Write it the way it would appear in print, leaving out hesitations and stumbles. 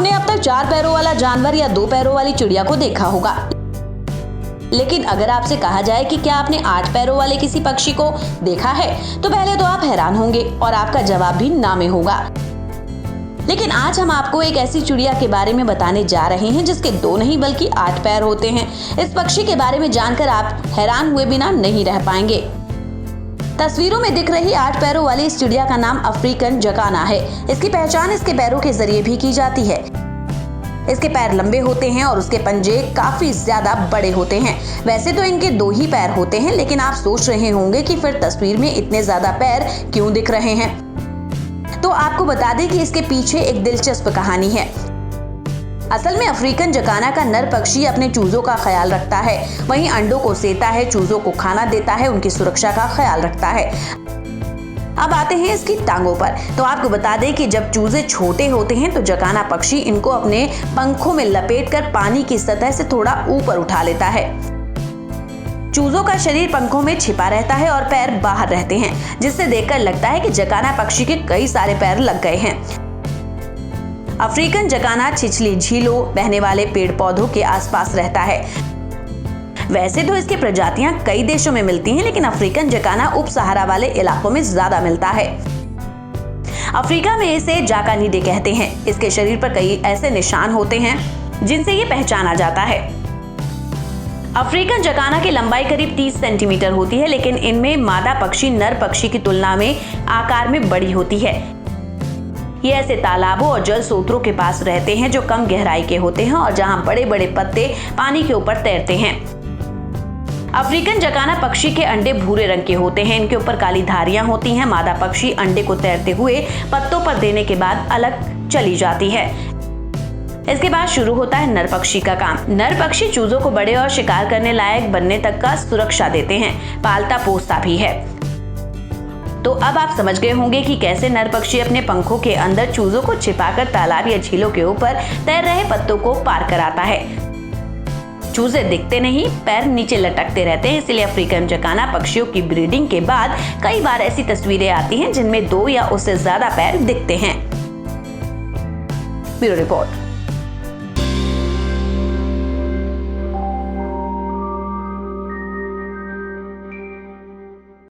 आपने अब तक 4 पैरों वाला जानवर या 2 पैरों वाली चिड़िया को देखा होगा, लेकिन अगर आपसे कहा जाए कि क्या आपने 8 पैरों वाले किसी पक्षी को देखा है, तो पहले तो आप हैरान होंगे और आपका जवाब भी ना में होगा। लेकिन आज हम आपको एक ऐसी चिड़िया के बारे में बताने जा रहे हैं जिसके 2 नहीं बल्कि 8 पैर होते हैं। इस पक्षी के बारे में जानकर आप हैरान हुए बिना नहीं रह पाएंगे। तस्वीरों में दिख रही 8 पैरों वाली इस चिड़िया का नाम अफ्रीकन जकाना है। इसकी पहचान इसके पैरों के जरिए भी की जाती है। इसके पैर लंबे होते हैं और उसके पंजे काफी ज्यादा बड़े होते हैं। वैसे तो इनके 2 ही पैर होते हैं, लेकिन आप सोच रहे होंगे कि फिर तस्वीर में इतने ज्यादा पैर क्यों दिख रहे हैं। तो आपको बता दें कि इसके पीछे एक दिलचस्प कहानी है। असल में अफ्रीकन जकाना का नर पक्षी अपने चूजों का ख्याल रखता है, वहीं अंडों को सेता है, चूजों को खाना देता है, उनकी सुरक्षा का ख्याल रखता है। अब आते हैं इसकी टांगों पर। तो आपको बता दें कि जब चूजे छोटे होते हैं तो जकाना पक्षी इनको अपने पंखों में लपेटकर पानी की सतह से थोड़ा ऊपर उठा लेता है। चूजों का शरीर पंखों में छिपा रहता है और पैर बाहर रहते हैं, जिससे देखकर लगता है कि जकाना पक्षी के कई सारे पैर लग गए हैं। अफ्रीकन जकाना छिछली झीलों, बहने वाले पेड़ पौधों के आसपास रहता है। वैसे तो इसकी प्रजातियां कई देशों में मिलती हैं, लेकिन अफ्रीकन जकाना उप सहारा वाले इलाकों में ज्यादा मिलता है। अफ्रीका में इसे जाकानिडे कहते हैं। इसके शरीर पर कई ऐसे निशान होते हैं जिनसे ये पहचाना जाता है। अफ्रीकन जकाना की लंबाई करीब 30 सेंटीमीटर होती है, लेकिन इनमें मादा पक्षी नर पक्षी की तुलना में आकार में बड़ी होती है। ये ऐसे तालाबों और जल स्रोतों के पास रहते हैं जो कम गहराई के होते हैं और जहां बड़े बड़े पत्ते पानी के ऊपर तैरते हैं। अफ्रीकन जकाना पक्षी के अंडे भूरे रंग के होते हैं। इनके ऊपर काली धारियां होती हैं। मादा पक्षी अंडे को तैरते हुए पत्तों पर देने के बाद अलग चली जाती है। इसके बाद शुरू होता है नर पक्षी का काम। नर पक्षी चूजों को बड़े और शिकार करने लायक बनने तक का सुरक्षा देते हैं, पालता पोसता भी है। तो अब आप समझ गए होंगे कि कैसे नर पक्षी अपने पंखों के अंदर चूजों को छिपाकर तालाब या झीलों के ऊपर तैर रहे पत्तों को पार कराता है। चूजे दिखते नहीं, पैर नीचे लटकते रहते हैं, इसलिए अफ्रीकन जकाना पक्षियों की ब्रीडिंग के बाद कई बार ऐसी तस्वीरें आती हैं जिनमें 2 या उससे ज्यादा पैर दिखते हैं। Bureau report.